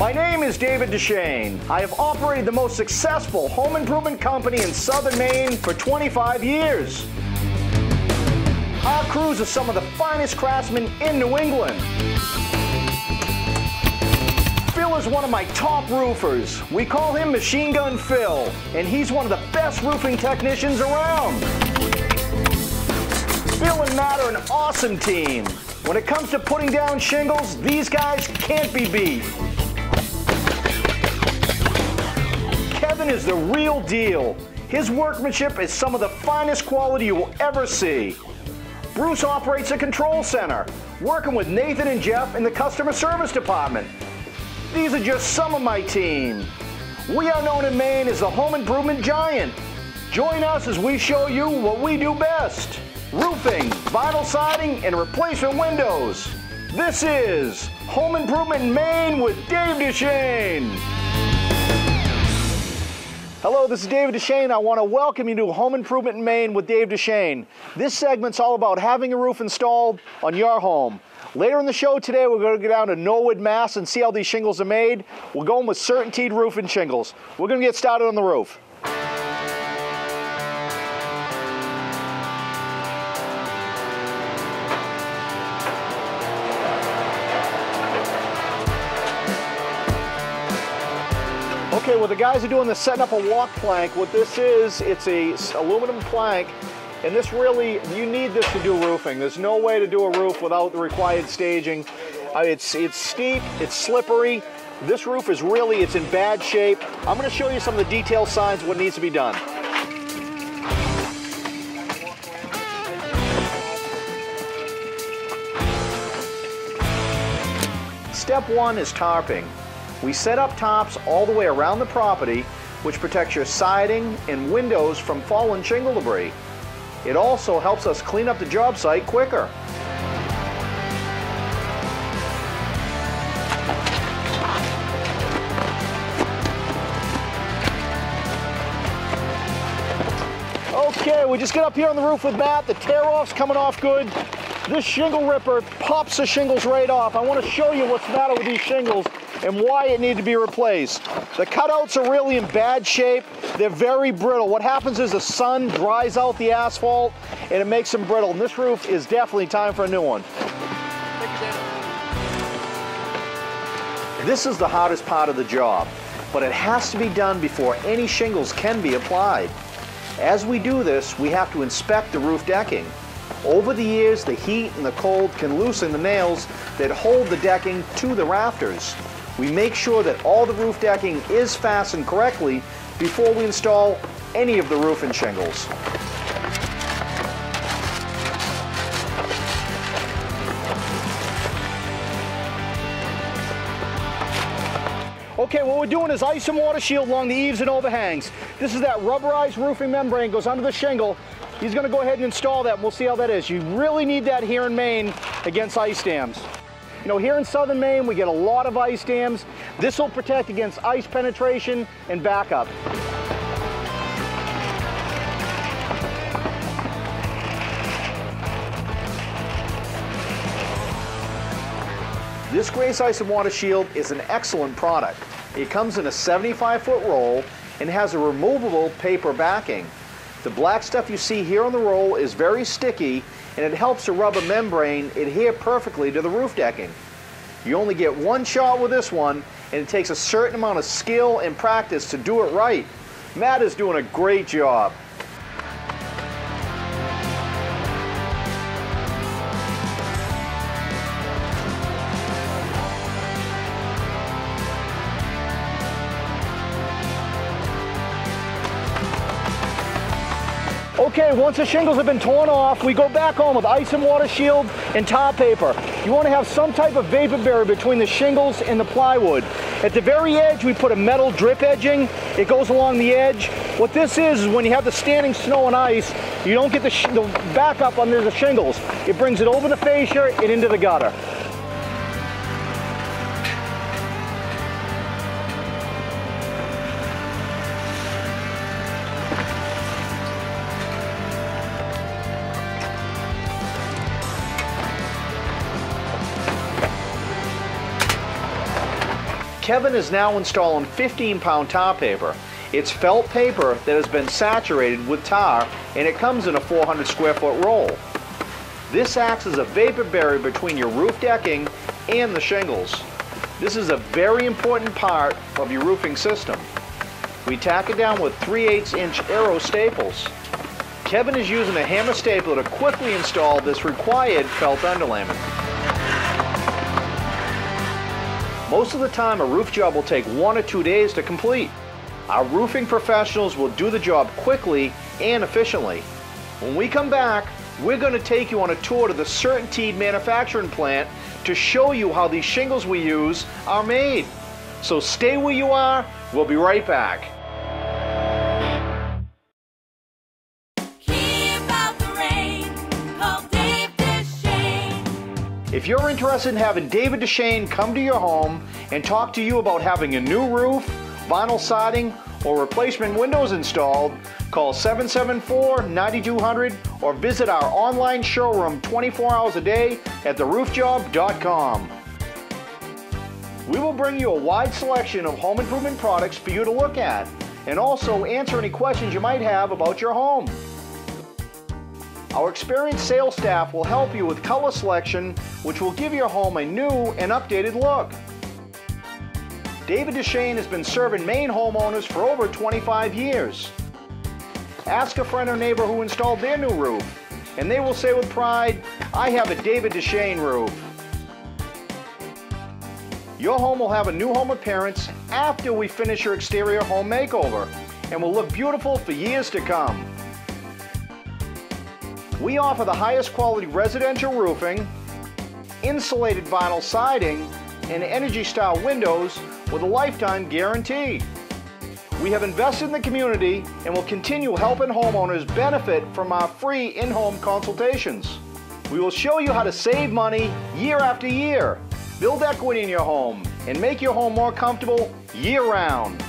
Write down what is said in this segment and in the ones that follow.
My name is David Deschaine. I have operated the most successful home improvement company in southern Maine for 25 years. Our crews are some of the finest craftsmen in New England. Phil is one of my top roofers. We call him Machine Gun Phil, and he's one of the best roofing technicians around. Phil and Matt are an awesome team. When it comes to putting down shingles, these guys can't be beat. Kevin is the real deal. His workmanship is some of the finest quality you will ever see. Bruce operates a control center, working with Nathan and Jeff in the customer service department. These are just some of my team. We are known in Maine as the home improvement giant. Join us as we show you what we do best. Roofing, vinyl siding, and replacement windows. This is Home Improvement in Maine with Dave Deschaine. Hello, this is David Deschaine. I want to welcome you to Home Improvement in Maine with Dave Deschaine. This segment's all about having a roof installed on your home. Later in the show today, we're going to go down to Norwood, Mass. and see how these shingles are made. We're going with CeratinTeed roofing shingles. We're going to get started on the roof. Okay, what the guys are doing is setting up a walk plank. What this is, it's a aluminum plank, and this really, you need this to do roofing. There's no way to do a roof without the required staging. It's steep, it's slippery. This roof is really, it's in bad shape. I'm going to show you some of the detail signs of what needs to be done. Step one is tarping. We set up tops all the way around the property, which protects your siding and windows from fallen shingle debris. It also helps us clean up the job site quicker. Okay, we just get up here on the roof with Matt. The tear-off's coming off good. This shingle ripper pops the shingles right off. I want to show you what's the matter with these shingles and why it needed to be replaced. The cutouts are really in bad shape. They're very brittle. What happens is the sun dries out the asphalt and it makes them brittle. And this roof is definitely time for a new one. This is the hardest part of the job, but it has to be done before any shingles can be applied. As we do this, we have to inspect the roof decking. Over the years, the heat and the cold can loosen the nails that hold the decking to the rafters. We make sure that all the roof decking is fastened correctly before we install any of the roofing shingles. Okay, what we're doing is ice and water shield along the eaves and overhangs. This is that rubberized roofing membrane, goes under the shingle. He's going to go ahead and install that, and we'll see how that is. You really need that here in Maine against ice dams. You know, here in southern Maine, we get a lot of ice dams. This will protect against ice penetration and backup. This Grace Ice and Water Shield is an excellent product. It comes in a 75-foot roll and has a removable paper backing. The black stuff you see here on the roll is very sticky, and it helps the rubber membrane adhere perfectly to the roof decking. You only get one shot with this one, and it takes a certain amount of skill and practice to do it right. Matt is doing a great job. Okay, once the shingles have been torn off, we go back on with ice and water shield and tar paper. You want to have some type of vapor barrier between the shingles and the plywood. At the very edge, we put a metal drip edging. It goes along the edge. What this is when you have the standing snow and ice, you don't get the backup under the shingles. It brings it over the fascia and into the gutter. Kevin is now installing 15-pound tar paper. It's felt paper that has been saturated with tar, and it comes in a 400 square foot roll. This acts as a vapor barrier between your roof decking and the shingles. This is a very important part of your roofing system. We tack it down with 3/8-inch Aero staples. Kevin is using a hammer stapler to quickly install this required felt underlayment. Most of the time, a roof job will take 1 or 2 days to complete. Our roofing professionals will do the job quickly and efficiently. When we come back, we're going to take you on a tour to the CeratinTeed manufacturing plant to show you how these shingles we use are made. So stay where you are, we'll be right back. If you're interested in having David Deschaine come to your home and talk to you about having a new roof, vinyl siding, or replacement windows installed, call 774-9200 or visit our online showroom 24 hours a day at theroofjob.com. We will bring you a wide selection of home improvement products for you to look at and also answer any questions you might have about your home. Our experienced sales staff will help you with color selection, which will give your home a new and updated look. David Deschaine has been serving Maine homeowners for over 25 years. Ask a friend or neighbor who installed their new roof, and they will say with pride, "I have a David Deschaine roof." Your home will have a new home appearance after we finish your exterior home makeover, and will look beautiful for years to come. We offer the highest quality residential roofing, insulated vinyl siding, and Energy Star windows with a lifetime guarantee. We have invested in the community and will continue helping homeowners benefit from our free in-home consultations. We will show you how to save money year after year, build equity in your home, and make your home more comfortable year-round.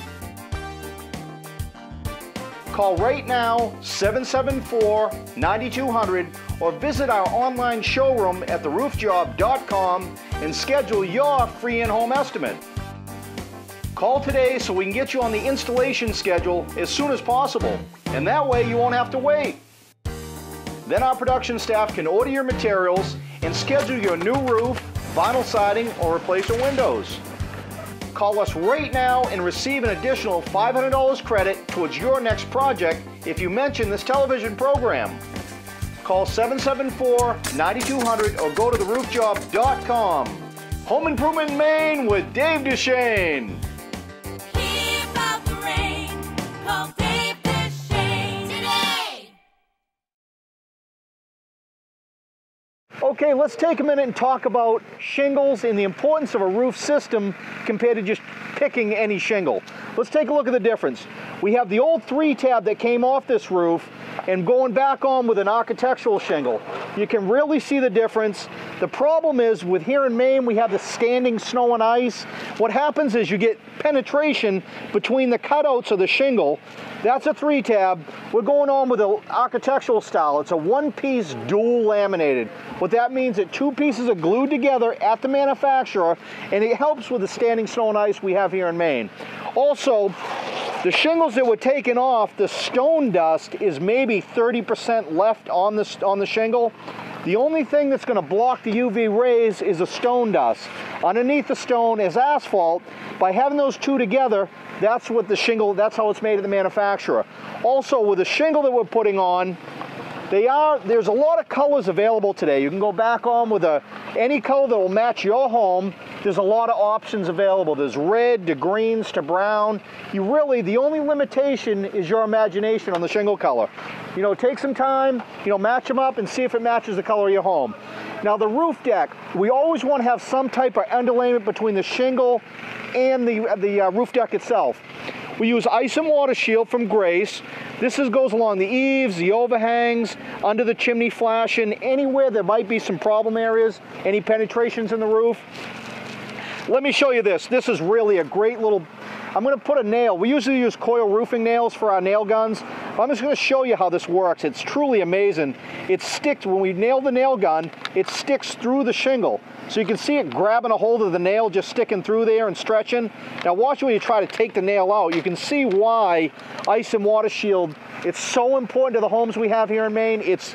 Call right now, 774-9200, or visit our online showroom at theroofjob.com and schedule your free in-home estimate. Call today so we can get you on the installation schedule as soon as possible, and that way you won't have to wait. Then our production staff can order your materials and schedule your new roof, vinyl siding, or replace your windows. Call us right now and receive an additional $500 credit towards your next project if you mention this television program. Call 774-9200 or go to theroofjob.com. Home Improvement in Maine with Dave Deschaine. Keep out the rain. Call Dave Deschaine today. Okay, let's take a minute and talk about shingles and the importance of a roof system compared to just picking any shingle. Let's take a look at the difference. We have the old 3-tab that came off this roof and going back on with an architectural shingle. You can really see the difference. The problem is with here in Maine, we have the standing snow and ice. What happens is you get penetration between the cutouts of the shingle. That's a 3-tab. We're going on with an architectural style. It's a 1-piece dual laminated. What that means is that 2 pieces are glued together at the manufacturer, and it helps with the standing snow and ice we have here in Maine. Also, the shingles that were taken off, the stone dust is maybe 30% left on the shingle. The only thing that's going to block the UV rays is the stone dust. Underneath the stone is asphalt. By having those two together, that's what the shingle, that's how it's made at the manufacturer. Also, with the shingle that we're putting on, there's a lot of colors available today. You can go back on with any color that will match your home. There's a lot of options available. There's red to greens to brown. The only limitation is your imagination on the shingle color. You know, take some time, match them up and see if it matches the color of your home. Now the roof deck, we always want to have some type of underlayment between the shingle and the roof deck itself. We use ice and water shield from Grace. This goes along the eaves, the overhangs, under the chimney flashing, anywhere there might be some problem areas, any penetrations in the roof. Let me show you this. This is really a great little, I'm going to put a nail. We usually use coil roofing nails for our nail guns. I'm just going to show you how this works. It's truly amazing. It sticks, when we nail the nail gun, it sticks through the shingle. So you can see it grabbing a hold of the nail, just sticking through there and stretching. Now watch when you try to take the nail out. You can see why Ice and Water Shield, it's so important to the homes we have here in Maine. It's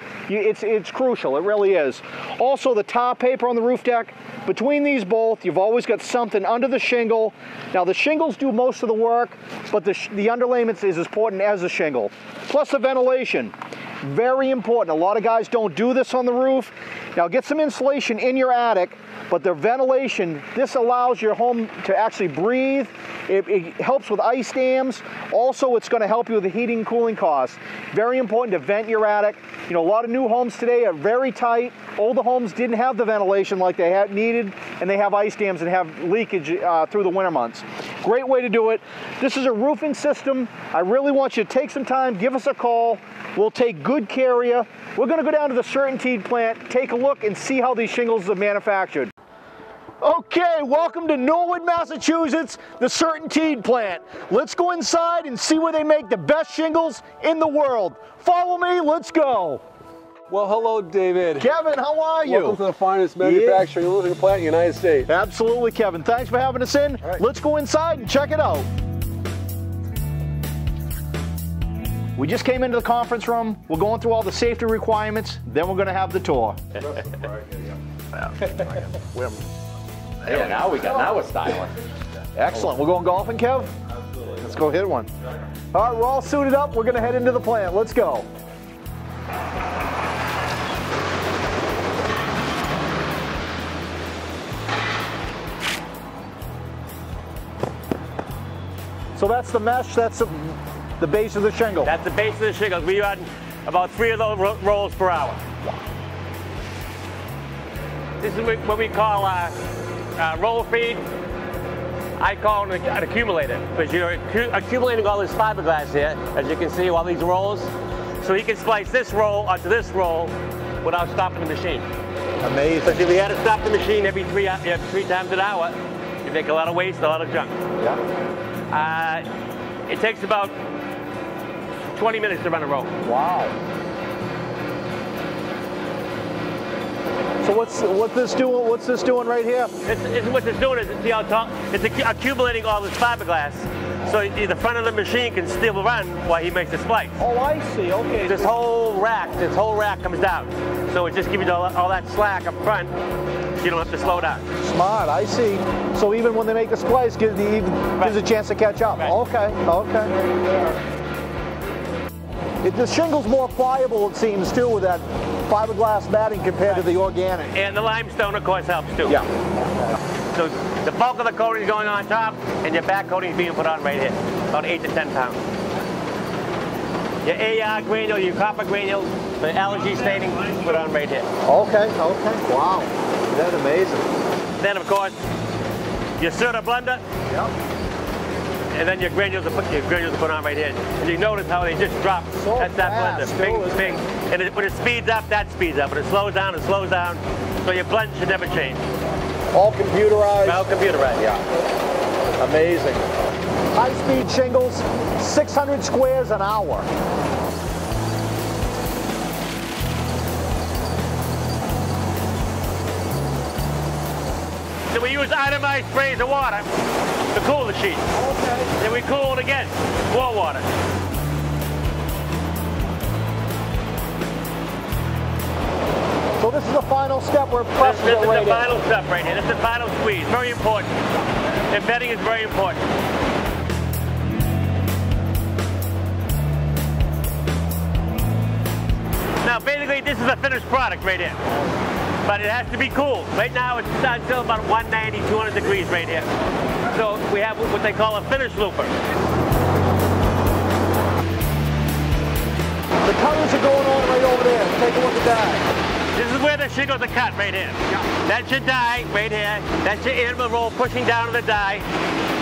crucial, it really is. Also the tar paper on the roof deck, between these both, you've always got something under the shingle. Now the shingles do most of the work, but the underlayment is as important as the shingle. Plus the ventilation. Very important. A lot of guys don't do this on the roof. Now get some insulation in your attic, but the ventilation, this allows your home to actually breathe. It helps with ice dams. Also, it's going to help you with the heating and cooling costs. Very important to vent your attic. You know, a lot of new homes today are very tight. Older homes didn't have the ventilation like they had needed, and they have ice dams and have leakage through the winter months. Great way to do it. This is a roofing system. I really want you to take some time, give us a call. We'll take good care of you. We're going to go down to the CeratinTeed plant, take a look, and see how these shingles are manufactured. Okay, welcome to Norwood, Massachusetts, the CeratinTeed plant. Let's go inside and see where they make the best shingles in the world. Follow me, let's go. Well, hello, David. Kevin, how are you? Welcome to the finest manufacturing roofing plant in the United States. Absolutely, Kevin. Thanks for having us in. Right. Let's go inside and check it out. We just came into the conference room. We're going through all the safety requirements. Then we're going to have the tour. Yeah, now we're styling. Excellent. We're going golfing, Kev? Absolutely. Let's go hit one. All right, we're all suited up. We're going to head into the plant. Let's go. So that's the mesh, that's the base of the shingle. That's the base of the shingles. We run about 3 of those rolls per hour. This is what we call roll feed. I call it an accumulator, because you're accumulating all this fiberglass here, as you can see, all these rolls. So you can splice this roll onto this roll without stopping the machine. Amazing. Because if we had to stop the machine every three times an hour, you make a lot of waste, a lot of junk. Yeah. It takes about 20 minutes to run a roll. Wow. So what's this doing right here? What it's doing is, see how tall? It's accumulating all this fiberglass, so the front of the machine can still run while he makes the splice. Oh, I see. Okay. This whole rack comes down, so it just gives you all that slack up front. So you don't have to slow down. Smart. I see. So even when they make the splice, gives a chance to catch up. Right. Okay. Okay. The shingle's more pliable, it seems, too, with that fiberglass matting compared to the organic. And the limestone, of course, helps too. Yeah. So the bulk of the coating is going on top, and your back coating is being put on right here, about 8 to 10 pounds. Your AR granule, your copper granule, the allergy staining, put on right here. Okay. Okay. Wow. That's amazing. Then, of course, your Cera blender. Yep. And then your granules are put on right here. And you notice how they just drop. So that's that fast, blender. Bing, bing. And when it speeds up, that speeds up. When it slows down, it slows down. So your blend should never change. All computerized. All computerized. Yeah. Amazing. High-speed shingles, 600 squares an hour. So we use itemized sprays of water to cool the sheet. Okay. Then we cool it again, more water. So this is the final step where This presses is are the right in. final step right here. This is the final squeeze. Very important. Embedding is very important. Now basically this is a finished product right here. But it has to be cool. Right now it's until about 190, 200 degrees right here. So we have what they call a finish looper. The colors are going on right over there. Take a look at that. This is where the shingles are cut right here. That's your die right here. That's your animal roll pushing down to the die,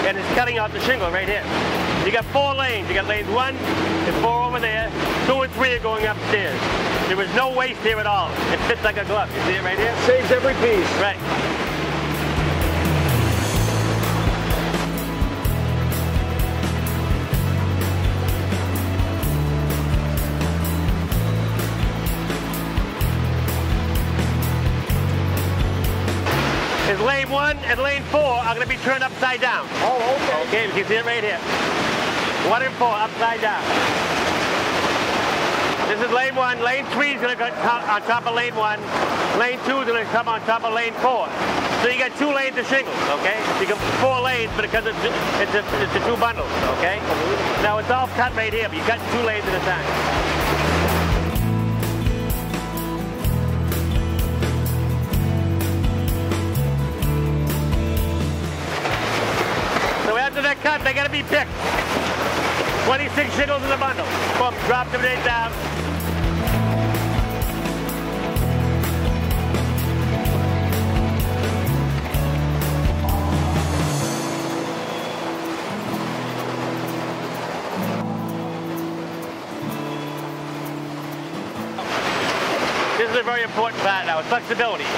and it's cutting out the shingle right here. You got 4 lanes. You got lanes 1 and 4 over there. 2 and 3 are going upstairs. There was no waste here at all. It fits like a glove. You see it right here? Saves every piece. Right. is lane 1 and lane 4 are going to be turned upside down. Oh, okay. Okay, you can see it right here. 1 and 4 upside down. This is lane 1. Lane 3 is going to come on top of lane 1. Lane 2 is going to come on top of lane 4. So you got 2 lanes of shingles, okay? You got 4 lanes, but because it's the 2 bundles, okay? Now it's all cut right here, but you cut 2 lanes at a time. So after that cut, they got to be picked. 26 shingles in the bundle. Boom, drop them right down. This is a very important part now, it's flexibility. You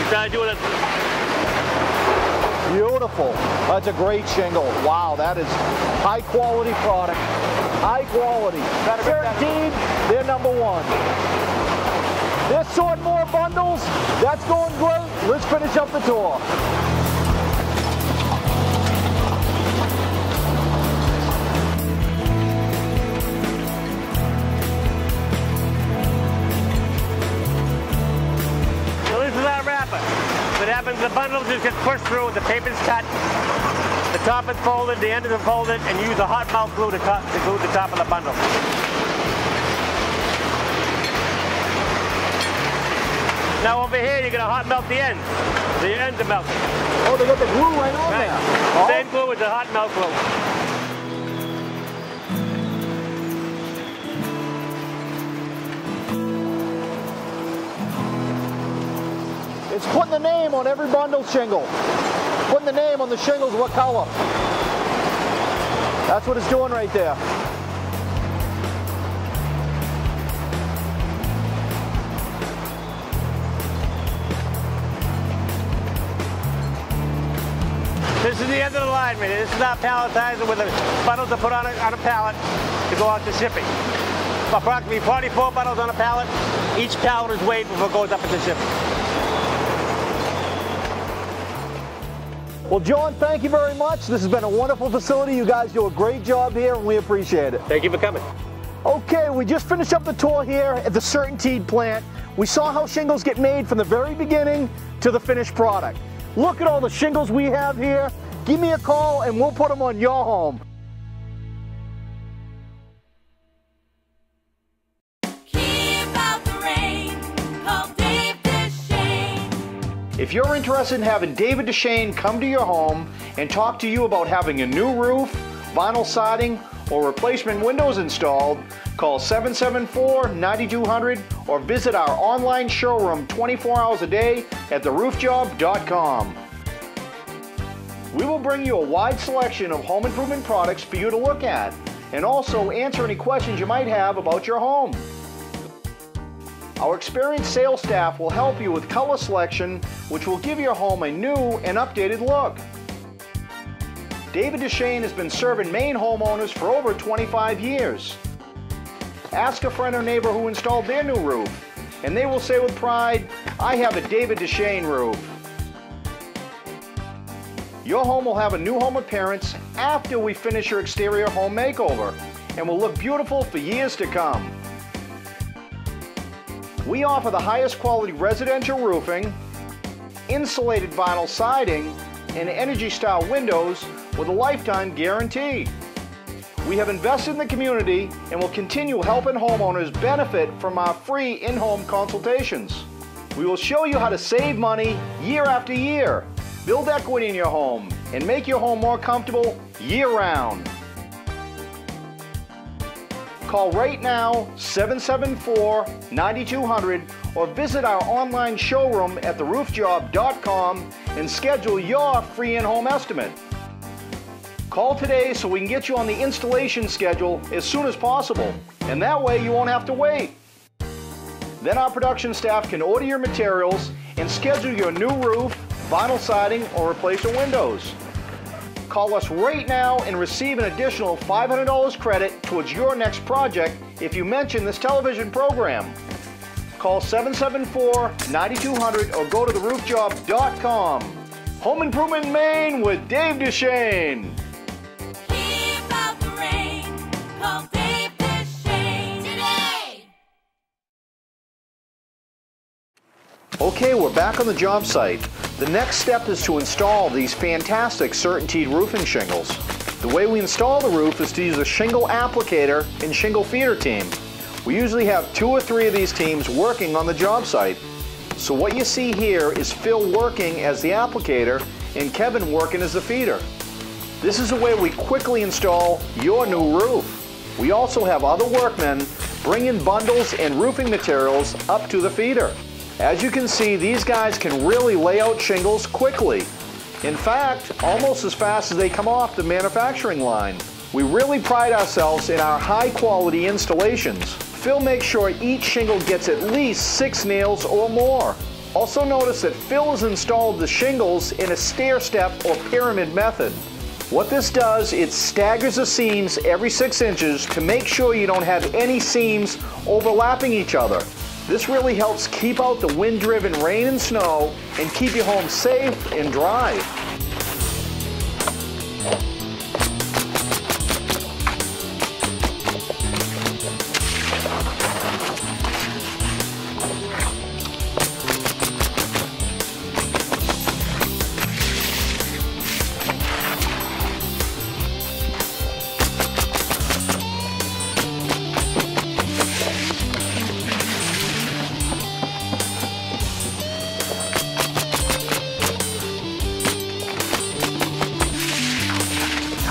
try to do this. Beautiful. That's a great shingle. Wow, that is high quality product. High quality. CeratinTeed, they're number 1. They're sorting more bundles. That's going great. Let's finish up the tour. What happens, the bundle just gets pushed through, the paper's cut, the top is folded, the end is folded, and you use a hot melt glue to glue the top of the bundle. Now over here, you're going to hot melt the ends. The ends are melted. Oh, they got the glue right on Right. there. Oh. Same glue as the hot melt glue. It's putting the name on every bundle shingle. Putting the name on the shingles, what color. That's what it's doing right there. This is the end of the line, man. This is not palletizer where the bundles are put on a pallet to go out to shipping. Approximately 44 bundles on a pallet. Each pallet is weighed before it goes up into shipping. Well, John, thank you very much. This has been a wonderful facility. You guys do a great job here, and we appreciate it. Thank you for coming. Okay, we just finished up the tour here at the CeratinTeed plant. We saw how shingles get made from the very beginning to the finished product. Look at all the shingles we have here. Give me a call, and we'll put them on your home. Keep out the rain. Call Dave Deschaine. If you're interested in having David Deschaine come to your home and talk to you about having a new roof, vinyl siding, or replacement windows installed, call 774-9200 or visit our online showroom 24 hours a day at theroofjob.com. We will bring you a wide selection of home improvement products for you to look at and also answer any questions you might have about your home. Our experienced sales staff will help you with color selection, which will give your home a new and updated look. David Deschaine has been serving Maine homeowners for over 25 years. Ask a friend or neighbor who installed their new roof, and they will say with pride, "I have a David Deschaine roof." Your home will have a new home appearance after we finish your exterior home makeover, and will look beautiful for years to come. We offer the highest quality residential roofing, insulated vinyl siding, and Energy Star windows with a lifetime guarantee. We have invested in the community and will continue helping homeowners benefit from our free in-home consultations. We will show you how to save money year after year, build equity in your home, and make your home more comfortable year-round. Call right now, 774-9200, or visit our online showroom at theroofjob.com and schedule your free in-home estimate. Call today so we can get you on the installation schedule as soon as possible, and that way you won't have to wait. Then our production staff can order your materials and schedule your new roof, vinyl siding, or replace your windows. Call us right now and receive an additional $500 credit towards your next project if you mention this television program. call 774-9200 or go to theroofjob.com. Home Improvement in Maine with Dave Deschaine. Keep out the rain. Call Dave Deschaine today. Okay, we're back on the job site. The next step is to install these fantastic CeratinTeed roofing shingles. The way we install the roof is to use a shingle applicator and shingle feeder team. We usually have 2 or 3 of these teams working on the job site. So what you see here is Phil working as the applicator and Kevin working as the feeder. This is the way we quickly install your new roof. We also have other workmen bring in bundles and roofing materials up to the feeder. As you can see, these guys can really lay out shingles quickly. In fact, almost as fast as they come off the manufacturing line. We really pride ourselves in our high quality installations. Phil makes sure each shingle gets at least 6 nails or more. Also notice that Phil has installed the shingles in a stair-step or pyramid method. What this does, it staggers the seams every 6 inches to make sure you don't have any seams overlapping each other. This really helps keep out the wind-driven rain and snow and keep your home safe and dry.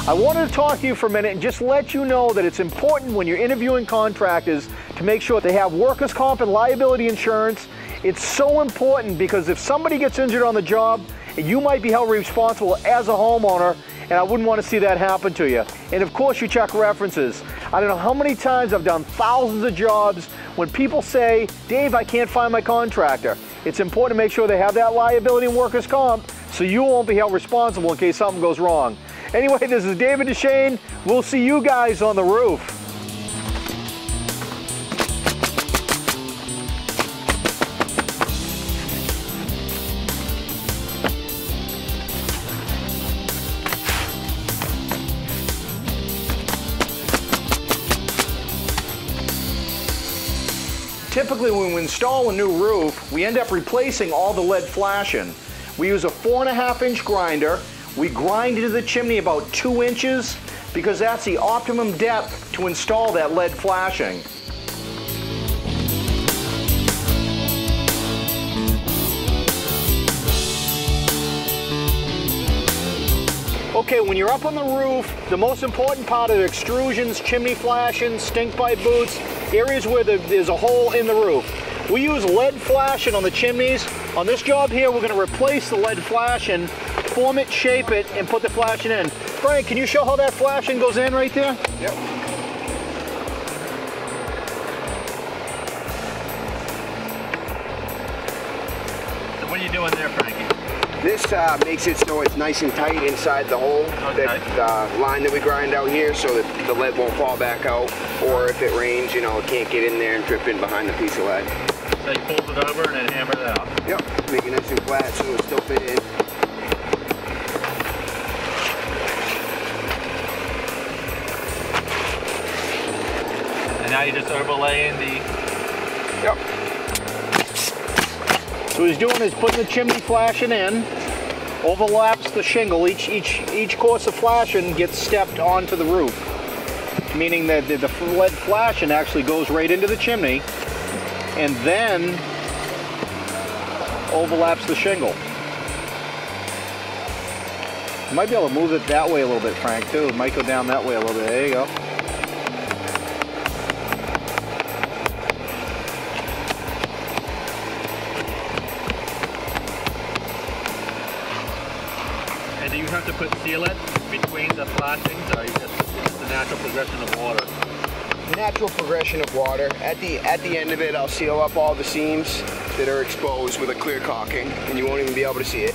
I wanted to talk to you for a minute and just let you know that it's important when you're interviewing contractors to make sure they have workers' comp and liability insurance. It's so important because if somebody gets injured on the job, you might be held responsible as a homeowner, and I wouldn't want to see that happen to you. And of course, you check references. I don't know how many times I've done thousands of jobs when people say, Dave, I can't find my contractor. It's important to make sure they have that liability and workers' comp so you won't be held responsible in case something goes wrong. Anyway, this is David Deschaine. We'll see you guys on the roof. Typically, when we install a new roof, we end up replacing all the lead flashing. We use a 4.5-inch grinder. We grind into the chimney about 2 inches because that's the optimum depth to install that lead flashing. Okay, when you're up on the roof, the most important part are extrusions, chimney flashing, stink pipe boots, areas where there's a hole in the roof. We use lead flashing on the chimneys. On this job here, we're going to replace the lead flashing, form it, shape it, and put the flashing in. Frank, can you show how that flashing goes in right there? Yep. So what are you doing there, Frankie? This makes it so it's nice and tight inside the hole, Okay. that line that we grind out here, so that the lead won't fall back out, or if it rains, you know, it can't get in there and drip in behind the piece of lead. So you fold it over and then hammer it out. Yep, make it nice and flat so it'll still fit in. And now you're just overlaying the... Yep. So what he's doing is putting the chimney flashing in, overlaps the shingle. Each course of flashing gets stepped onto the roof, meaning that the lead flashing actually goes right into the chimney and then overlaps the shingle. You might be able to move it that way a little bit, Frank, too. It might go down that way a little bit. There you go. And do you have to put sealant between the flashings, or it's just the natural progression of water? Natural progression of water. At the end of it, I'll seal up all the seams that are exposed with a clear caulking, and you won't even be able to see it.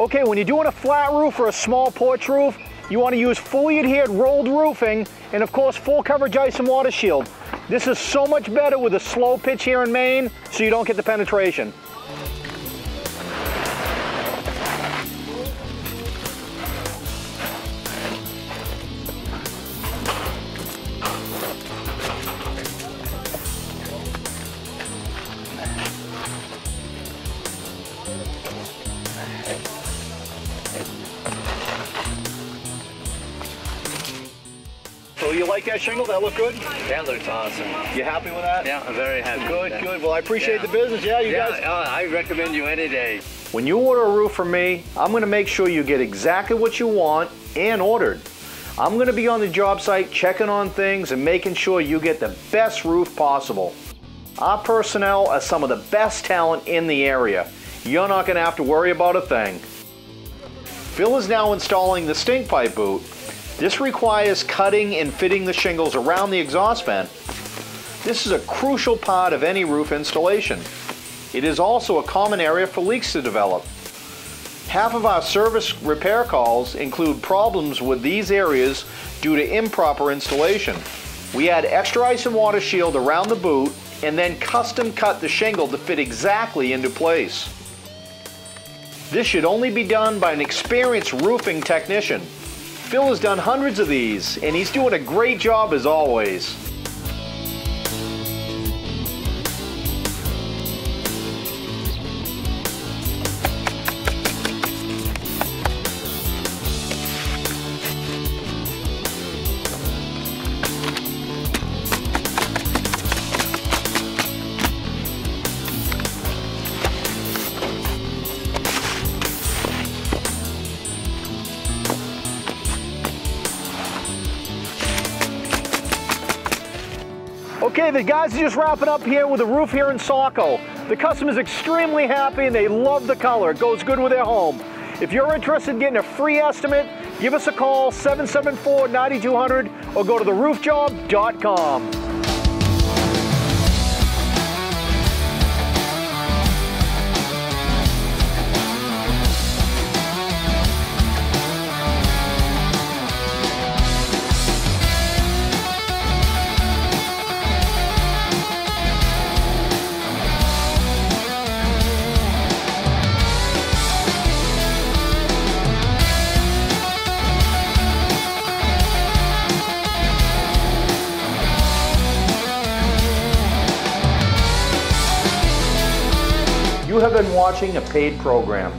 Okay, when you're doing a flat roof or a small porch roof, you want to use fully adhered rolled roofing and of course full coverage ice and water shield. This is so much better with a slow pitch here in Maine so you don't get the penetration. So you like that shingle? That look good? That looks awesome. You happy with that? Yeah, I'm very happy. Good, with that. good. Well, I appreciate the business. Yeah, you guys. I recommend you any day. When you order a roof from me, I'm going to make sure you get exactly what you want and ordered. I'm going to be on the job site checking on things and making sure you get the best roof possible. Our personnel are some of the best talent in the area. You're not going to have to worry about a thing. Phil is now installing the stink pipe boot. This requires cutting and fitting the shingles around the exhaust vent. This is a crucial part of any roof installation. It is also a common area for leaks to develop. Half of our service repair calls include problems with these areas due to improper installation. We add extra ice and water shield around the boot and then custom cut the shingle to fit exactly into place. This should only be done by an experienced roofing technician. Phil has done hundreds of these, and he's doing a great job as always. Okay, the guys are just wrapping up here with the roof here in Saco. The customer's extremely happy and they love the color. It goes good with their home. If you're interested in getting a free estimate, give us a call, 774-9200, or go to theroofjob.com. You have been watching a paid program.